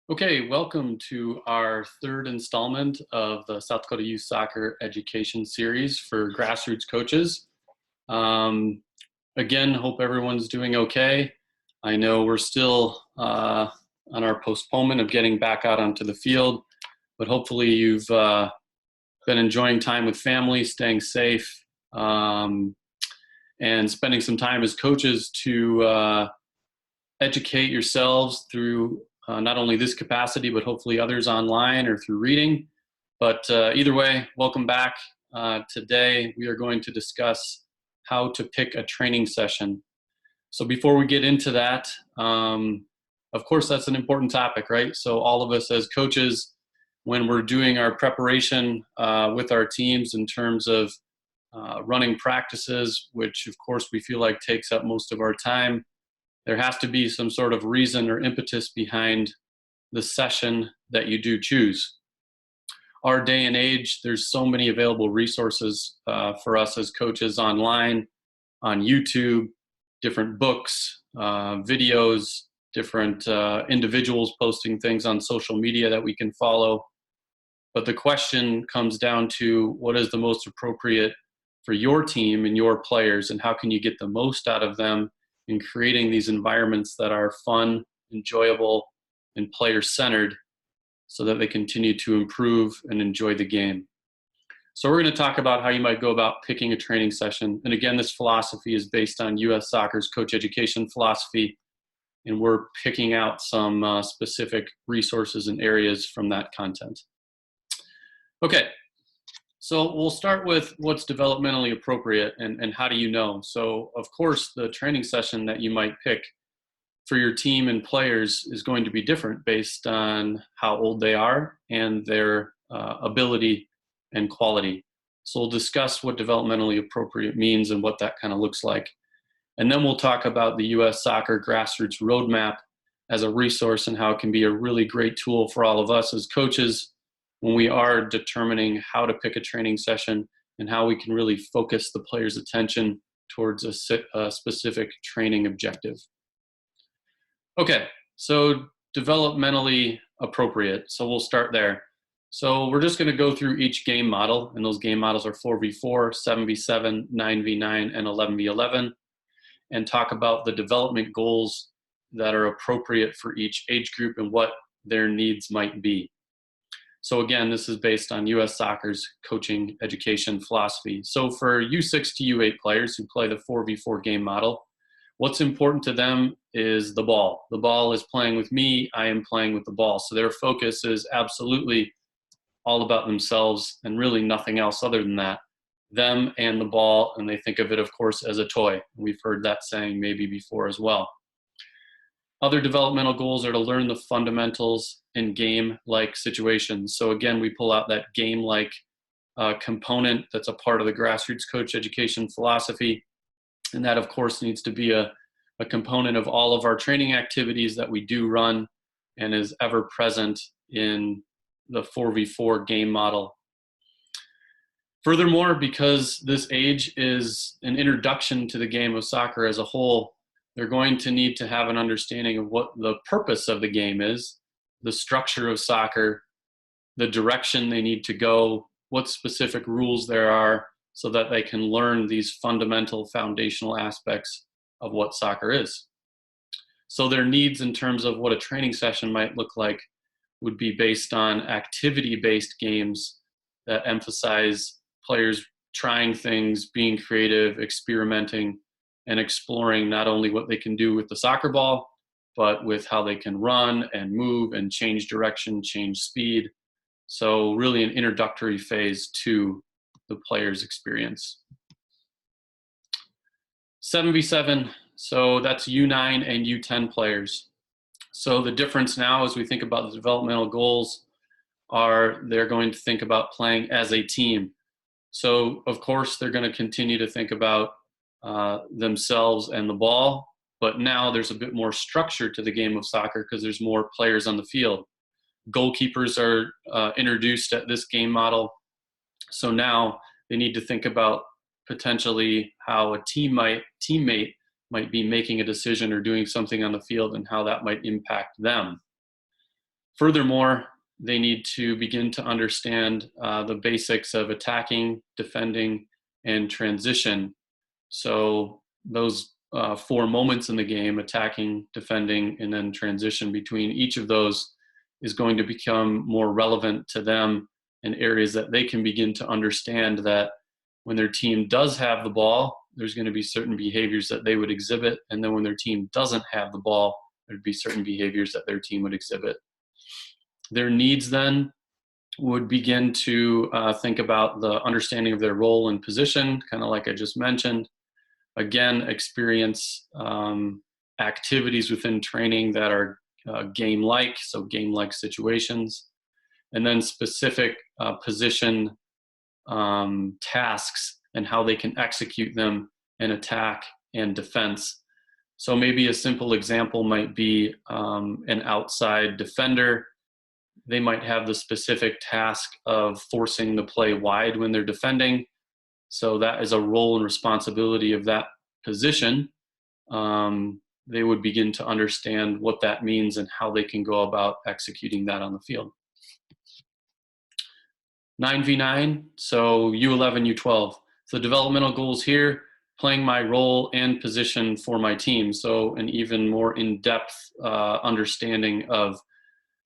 Okay, welcome to our third installment of the South Dakota Youth Soccer Education Series for grassroots coaches. Again, hope everyone's doing okay. I know we're still on our postponement of getting back out onto the field, but hopefully you've been enjoying time with family, staying safe, and spending some time as coaches to educate yourselves through not only this capacity, but hopefully others online or through reading. But either way, welcome back. Today, we are going to discuss how to pick a training session. So before we get into that, of course, that's an important topic, right? So all of us as coaches, when we're doing our preparation with our teams in terms of running practices, which of course we feel like takes up most of our time, there has to be some sort of reason or impetus behind the session that you do choose. Our day and age, there's so many available resources for us as coaches online, on YouTube, different books, videos, different individuals posting things on social media that we can follow. But the question comes down to what is the most appropriate for your team and your players, and how can you get the most out of them in creating these environments that are fun, enjoyable, and player-centered so that they continue to improve and enjoy the game. So we're going to talk about how you might go about picking a training session. And again, this philosophy is based on U.S. Soccer's coach education philosophy, and we're picking out some specific resources and areas from that content. Okay. So we'll start with what's developmentally appropriate and how do you know? So of course, the training session that you might pick for your team and players is going to be different based on how old they are and their ability and quality. So we'll discuss what developmentally appropriate means and what that kind of looks like. And then we'll talk about the U.S. Soccer Grassroots Roadmap as a resource and how it can be a really great tool for all of us as coaches when we are determining how to pick a training session and how we can really focus the player's attention towards a specific training objective. Okay, so developmentally appropriate. So we'll start there. So we're just going to go through each game model, and those game models are 4v4, 7v7, 9v9, and 11v11, and talk about the development goals that are appropriate for each age group and what their needs might be. So again, this is based on U.S. Soccer's coaching education philosophy. So for U6 to U8 players who play the 4v4 game model, what's important to them is the ball. The ball is playing with me, I am playing with the ball. So their focus is absolutely all about themselves and really nothing else other than that. Them and the ball, and they think of it, of course, as a toy. We've heard that saying maybe before as well. Other developmental goals are to learn the fundamentals in game-like situations. So again, we pull out that game-like component that's a part of the grassroots coach education philosophy. And that, of course, needs to be a component of all of our training activities that we do run and is ever present in the 4v4 game model. Furthermore, because this age is an introduction to the game of soccer as a whole, they're going to need to have an understanding of what the purpose of the game is, the structure of soccer, the direction they need to go, what specific rules there are, so that they can learn these fundamental foundational aspects of what soccer is. So their needs in terms of what a training session might look like would be based on activity-based games that emphasize players trying things, being creative, experimenting, and exploring not only what they can do with the soccer ball, but with how they can run and move and change direction, change speed. So really an introductory phase to the player's experience. 7v7, so that's U9 and U10 players. So the difference now as we think about the developmental goals are they're going to think about playing as a team. So of course they're going to continue to think about themselves and the ball, but now there's a bit more structure to the game of soccer because there's more players on the field. Goalkeepers are introduced at this game model. So now they need to think about potentially how a teammate might be making a decision or doing something on the field and how that might impact them. Furthermore, they need to begin to understand the basics of attacking, defending, and transition. So those 4 moments in the game, attacking, defending, and then transition, between each of those is going to become more relevant to them in areas that they can begin to understand that when their team does have the ball, there's going to be certain behaviors that they would exhibit. And then when their team doesn't have the ball, there'd be certain behaviors that their team would exhibit. Their needs then would begin to think about the understanding of their role and position, kind of like I just mentioned. Again, experience activities within training that are game-like, so game-like situations, and then specific position tasks and how they can execute them in attack and defense. So maybe a simple example might be an outside defender. They might have the specific task of forcing the play wide when they're defending. So that is a role and responsibility of that position. They would begin to understand what that means and how they can go about executing that on the field. 9v9, so U11, U12. So developmental goals here, playing my role and position for my team. So an even more in-depth understanding of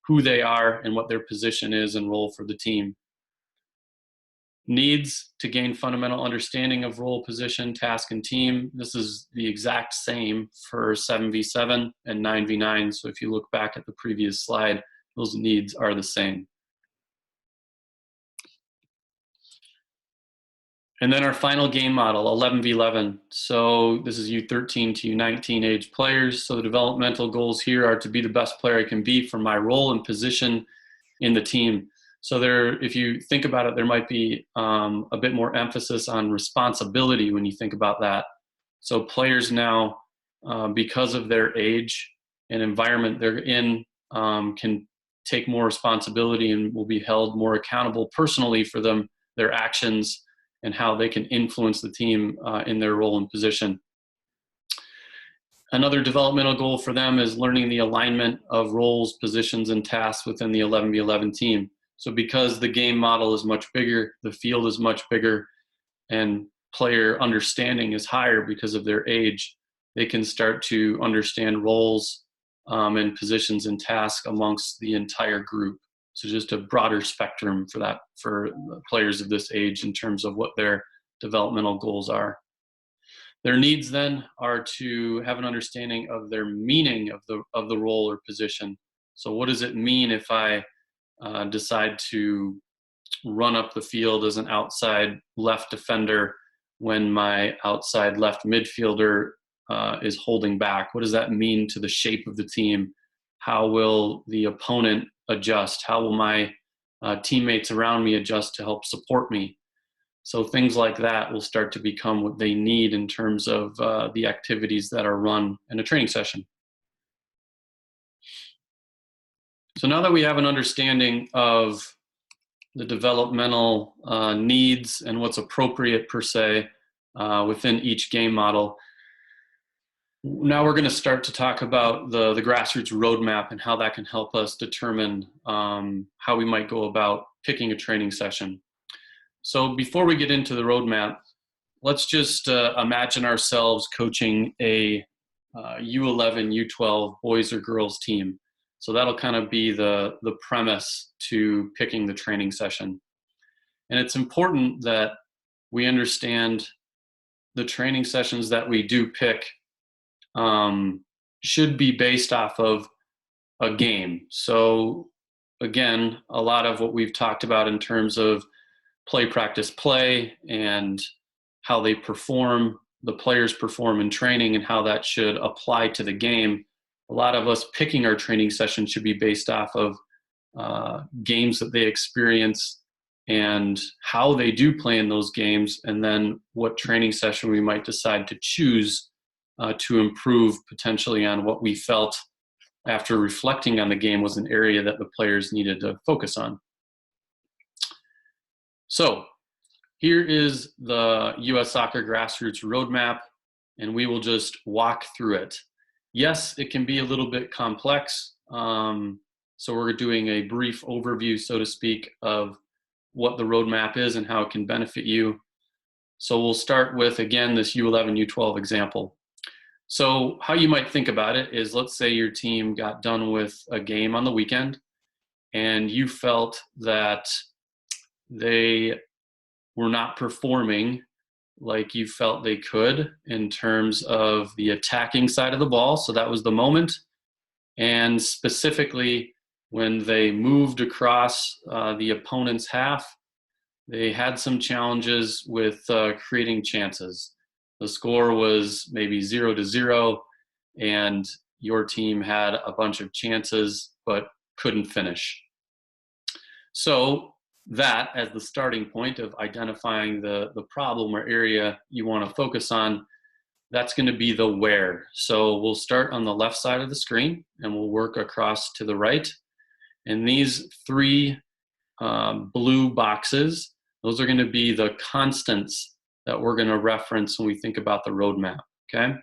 who they are and what their position is and role for the team. Needs to gain fundamental understanding of role, position, task, and team. This is the exact same for 7v7 and 9v9. So if you look back at the previous slide, those needs are the same. And then our final game model, 11v11. So this is U13 to U19 age players. So the developmental goals here are to be the best player I can be for my role and position in the team. So there, if you think about it, there might be a bit more emphasis on responsibility when you think about that. So players now, because of their age and environment they're in, can take more responsibility and will be held more accountable personally for them, their actions, and how they can influence the team in their role and position. Another developmental goal for them is learning the alignment of roles, positions, and tasks within the 11v11 team. So because the game model is much bigger, the field is much bigger, and player understanding is higher because of their age, they can start to understand roles and positions and tasks amongst the entire group. So just a broader spectrum for that, for players of this age in terms of what their developmental goals are. Their needs then are to have an understanding of their meaning of the role or position. So what does it mean if I decide to run up the field as an outside left defender when my outside left midfielder is holding back? What does that mean to the shape of the team? How will the opponent adjust? How will my teammates around me adjust to help support me? So things like that will start to become what they need in terms of the activities that are run in a training session. So now that we have an understanding of the developmental needs and what's appropriate per se within each game model, now we're going to start to talk about the grassroots roadmap and how that can help us determine how we might go about picking a training session. So before we get into the roadmap, let's just imagine ourselves coaching a U11, U12 boys or girls team. So that'll kind of be the premise to picking the training session. And it's important that we understand the training sessions that we do pick should be based off of a game. So again, a lot of what we've talked about in terms of play, practice, play, and how they perform, the players perform in training and how that should apply to the game. A lot of us picking our training session should be based off of games that they experience and how they do play in those games, and then what training session we might decide to choose to improve potentially on what we felt after reflecting on the game was an area that the players needed to focus on. So here is the U.S. Soccer Grassroots Roadmap, and we will just walk through it. Yes, it can be a little bit complex. So we're doing a brief overview, so to speak, of what the roadmap is and how it can benefit you. So we'll start with, again, this U11, U12 example. So how you might think about it is, let's say your team got done with a game on the weekend and you felt that they were not performing like you felt they could in terms of the attacking side of the ball. So that was the moment. And specifically, when they moved across the opponent's half, they had some challenges with creating chances. The score was maybe 0-0, and your team had a bunch of chances but couldn't finish. So that, as the starting point of identifying the problem or area you want to focus on, that's going to be the where. So we'll start on the left side of the screen and we'll work across to the right. And these three blue boxes, those are going to be the constants that we're going to reference when we think about the roadmap, okay?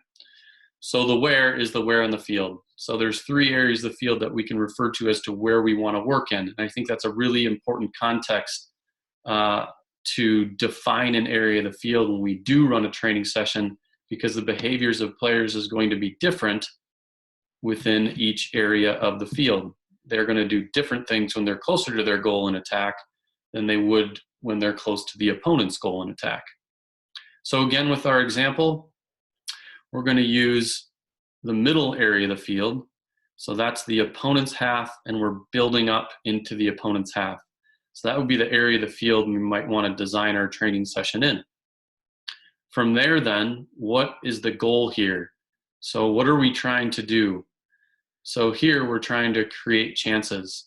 So the where is the where on the field. So there's three areas of the field that we can refer to as to where we want to work in. And I think that's a really important context to define an area of the field when we do run a training session, because the behaviors of players is going to be different within each area of the field. They're going to do different things when they're closer to their goal in attack than they would when they're close to the opponent's goal in attack. So again, with our example, we're going to use the middle area of the field. So that's the opponent's half, and we're building up into the opponent's half. So that would be the area of the field we might want to design our training session in. From there then, what is the goal here? So what are we trying to do? So here we're trying to create chances.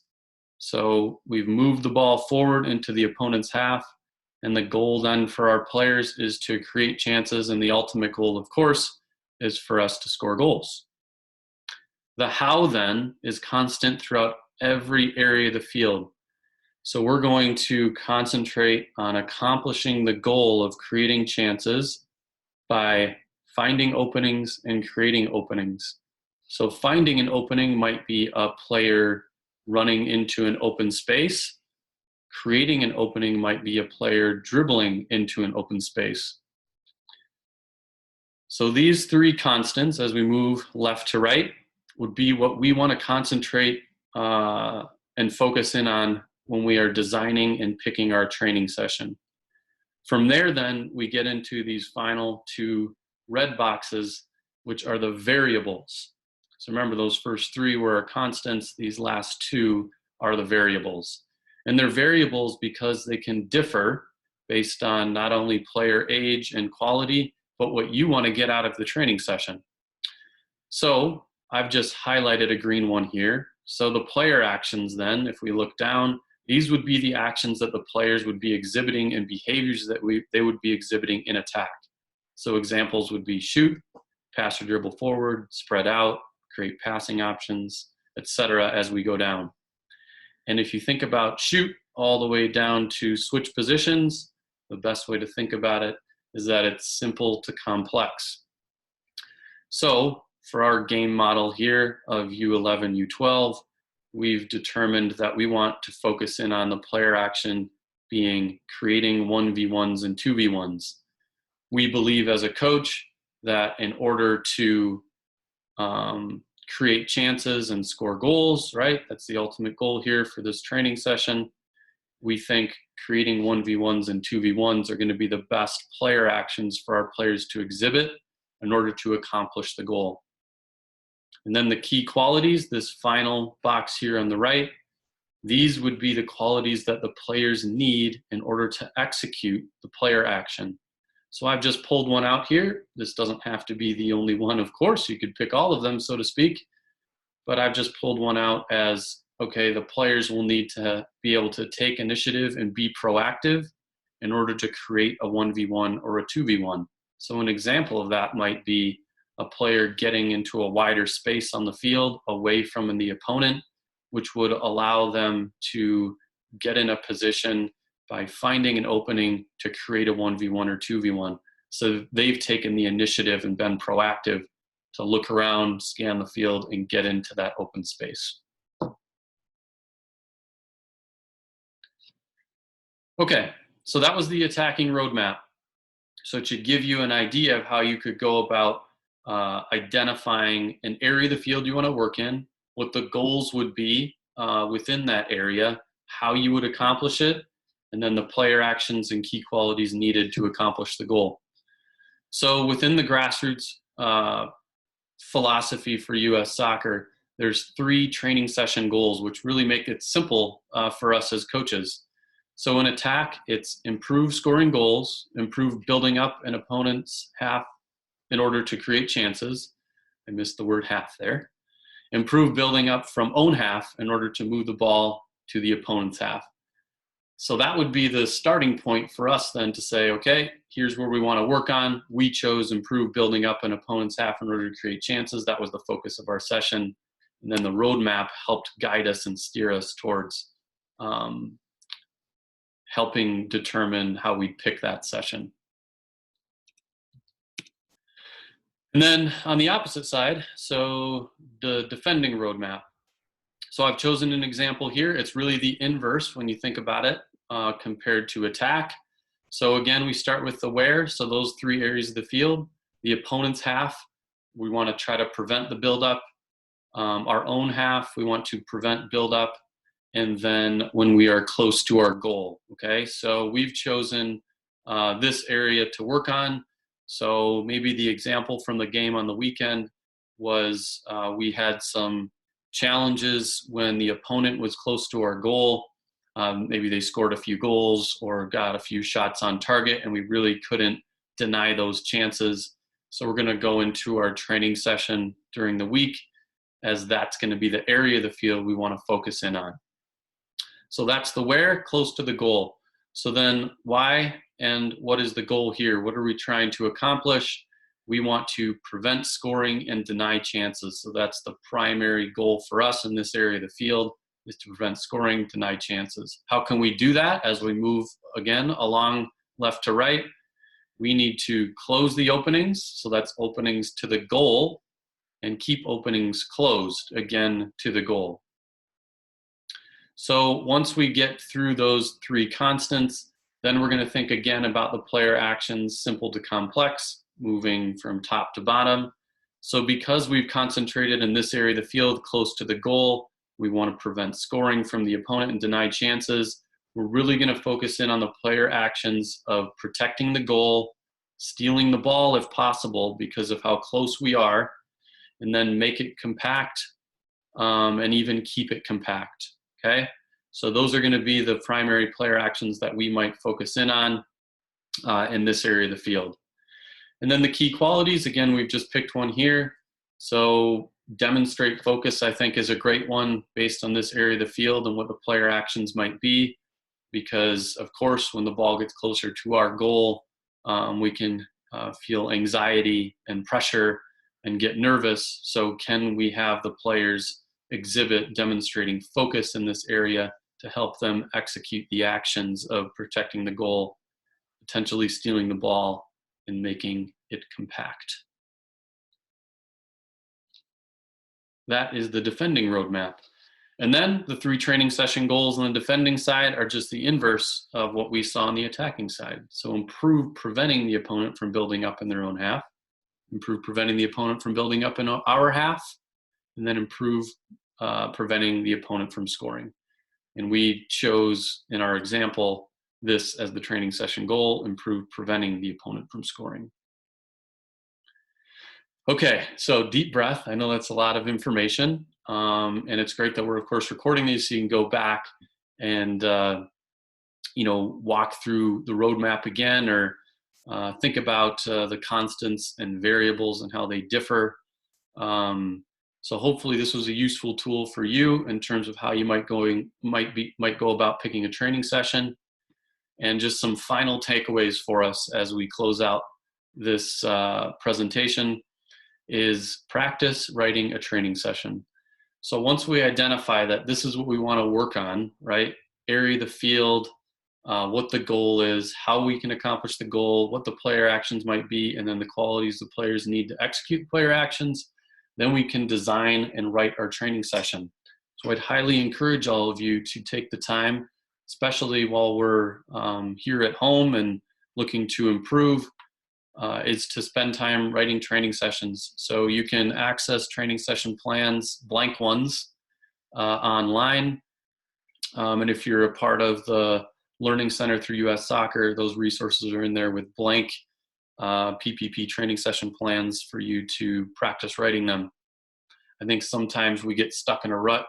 So we've moved the ball forward into the opponent's half, and the goal then for our players is to create chances, and the ultimate goal, of course, is for us to score goals. The how then is constant throughout every area of the field. So we're going to concentrate on accomplishing the goal of creating chances by finding openings and creating openings. So finding an opening might be a player running into an open space. Creating an opening might be a player dribbling into an open space. So these three constants, as we move left to right, would be what we want to concentrate and focus in on when we are designing and picking our training session. From there, then, we get into these final two red boxes, which are the variables. So remember, those first three were our constants. These last two are the variables. And they're variables because they can differ based on not only player age and quality, but what you want to get out of the training session. So I've just highlighted a green one here. So the player actions then, if we look down, these would be the actions that the players would be exhibiting and behaviors that they would be exhibiting in attack. So examples would be shoot, pass or dribble forward, spread out, create passing options, etc. as we go down. And if you think about shoot all the way down to switch positions, the best way to think about it is that it's simple to complex. So for our game model here of U11, U12, we've determined that we want to focus in on the player action being creating 1v1s and 2v1s. We believe as a coach that in order to create chances and score goals, right? That's the ultimate goal here for this training session. We think creating 1v1s and 2v1s are going to be the best player actions for our players to exhibit in order to accomplish the goal. And then the key qualities, this final box here on the right, these would be the qualities that the players need in order to execute the player action. So I've just pulled one out here. This doesn't have to be the only one, of course. You could pick all of them, so to speak. But I've just pulled one out as, okay, the players will need to be able to take initiative and be proactive in order to create a 1v1 or a 2v1. So an example of that might be a player getting into a wider space on the field away from the opponent, which would allow them to get in a position by finding an opening to create a 1v1 or 2v1. So they've taken the initiative and been proactive to look around, scan the field, and get into that open space. Okay, so that was the attacking roadmap. So it should give you an idea of how you could go about identifying an area of the field you want to work in, what the goals would be within that area, how you would accomplish it, and then the player actions and key qualities needed to accomplish the goal. So within the grassroots philosophy for US soccer, there's 3 training session goals, which really make it simple for us as coaches. So in attack, it's improve scoring goals, improve building up an opponent's half in order to create chances. I missed the word half there. Improve building up from own half in order to move the ball to the opponent's half. So that would be the starting point for us then to say, okay, here's where we want to work on. We chose improve building up an opponent's half in order to create chances. That was the focus of our session. And then the roadmap helped guide us and steer us towards helping determine how we pick that session. And then on the opposite side, so the defending roadmap. So I've chosen an example here. It's really the inverse when you think about it compared to attack. So again, we start with the where. So those 3 areas of the field. The opponent's half, we want to try to prevent the buildup. Our own half, we want to prevent buildup. And then when we are close to our goal, okay? So we've chosen this area to work on. So maybe the example from the game on the weekend was we had some challenges when the opponent was close to our goal. Maybe they scored a few goals or got a few shots on target, and we really couldn't deny those chances. So we're gonna go into our training session during the week, as that's gonna be the area of the field we wanna focus in on. So that's the where, close to the goal. So then why and what is the goal here? What are we trying to accomplish? We want to prevent scoring and deny chances. So that's the primary goal for us in this area of the field, is to prevent scoring, deny chances. How can we do that as we move again along left to right? We need to close the openings. So that's openings to the goal, and keep openings closed, again, to the goal. So once we get through those 3 constants, then we're going to think again about the player actions, simple to complex, moving from top to bottom. So because we've concentrated in this area of the field close to the goal, we want to prevent scoring from the opponent and deny chances. We're really going to focus in on the player actions of protecting the goal, stealing the ball if possible because of how close we are, and then make it compact and even keep it compact. Okay, so those are going to be the primary player actions that we might focus in on in this area of the field. And then the key qualities, again, we've just picked one here. So demonstrate focus, I think, is a great one based on this area of the field and what the player actions might be. Because, of course, when the ball gets closer to our goal, we can feel anxiety and pressure and get nervous. So can we have the players exhibit demonstrating focus in this area to help them execute the actions of protecting the goal, potentially stealing the ball, and making it compact. That is the defending roadmap. And then the 3 training session goals on the defending side are just the inverse of what we saw on the attacking side. So improve preventing the opponent from building up in their own half, improve preventing the opponent from building up in our half, and then improve preventing the opponent from scoring. And we chose, in our example, this as the training session goal, improve preventing the opponent from scoring. Okay, so deep breath. I know that's a lot of information, and it's great that we're, of course, recording these so you can go back and walk through the roadmap again, or think about the constants and variables and how they differ. So hopefully this was a useful tool for you in terms of how you might go about picking a training session. And just some final takeaways for us as we close out this presentation is practice writing a training session. So once we identify that this is what we want to work on, right? Area the field, what the goal is, how we can accomplish the goal, what the player actions might be, and then the qualities the players need to execute player actions, then we can design and write our training session. So I'd highly encourage all of you to take the time, especially while we're here at home and looking to improve, is to spend time writing training sessions. So you can access training session plans, blank ones, online. And if you're a part of the Learning Center through US Soccer, those resources are in there with blank PPP training session plans for you to practice writing them. I think sometimes we get stuck in a rut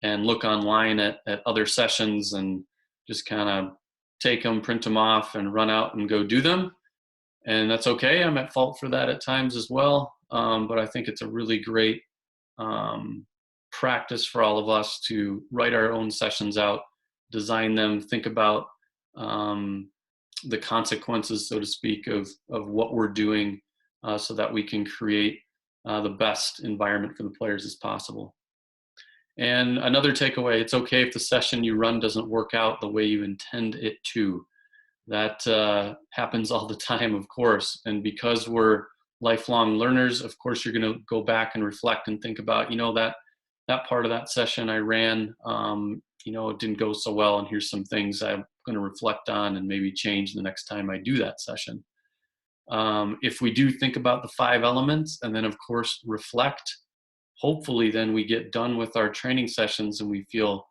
and look online at other sessions and just kind of take them, print them off, and run out and go do them. And that's okay. I'm at fault for that at times as well. But I think it's a really great practice for all of us to write our own sessions out, design them, think about the consequences, so to speak, of what we're doing, so that we can create the best environment for the players as possible. And another takeaway, it's okay if the session you run doesn't work out the way you intend it to. That happens all the time, of course. And because we're lifelong learners, of course, you're going to go back and reflect and think about, that part of that session I ran, it didn't go so well. And here's some things I'm going to reflect on and maybe change the next time I do that session. If we do think about the 5 elements and then, of course, reflect, hopefully then we get done with our training sessions and we feel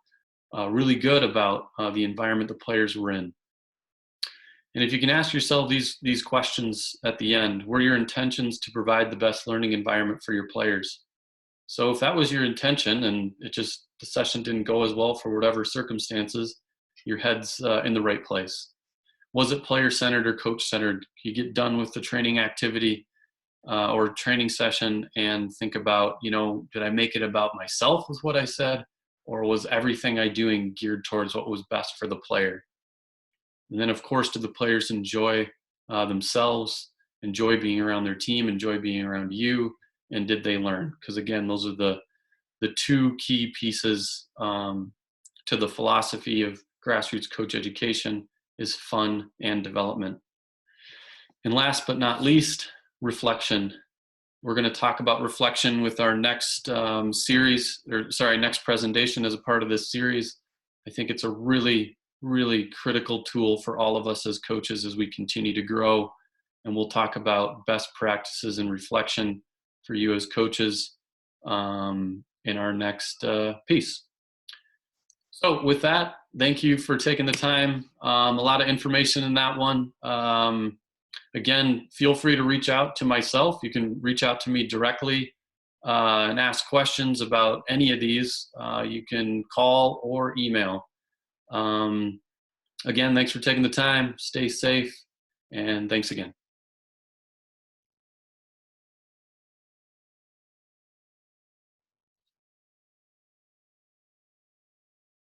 really good about the environment the players were in. And if you can ask yourself these questions at the end, were your intentions to provide the best learning environment for your players? So if that was your intention and the session didn't go as well for whatever circumstances, your head's in the right place. Was it player-centered or coach-centered? You get done with the training activity or training session and think about, did I make it about myself with what I said, or was everything I doing geared towards what was best for the player? And then, of course, do the players enjoy themselves, enjoy being around their team, enjoy being around you, and did they learn? Because again, those are the 2 key pieces to the philosophy of grassroots coach education, is fun and development. And last but not least, reflection. We're going to talk about reflection with our next next presentation as a part of this series. I think it's a really, really critical tool for all of us as coaches as we continue to grow. And we'll talk about best practices in reflection for you as coaches in our next piece. So with that, thank you for taking the time. A lot of information in that one. Again, feel free to reach out to myself. You can reach out to me directly and ask questions about any of these. You can call or email. Again, thanks for taking the time. Stay safe, and thanks again.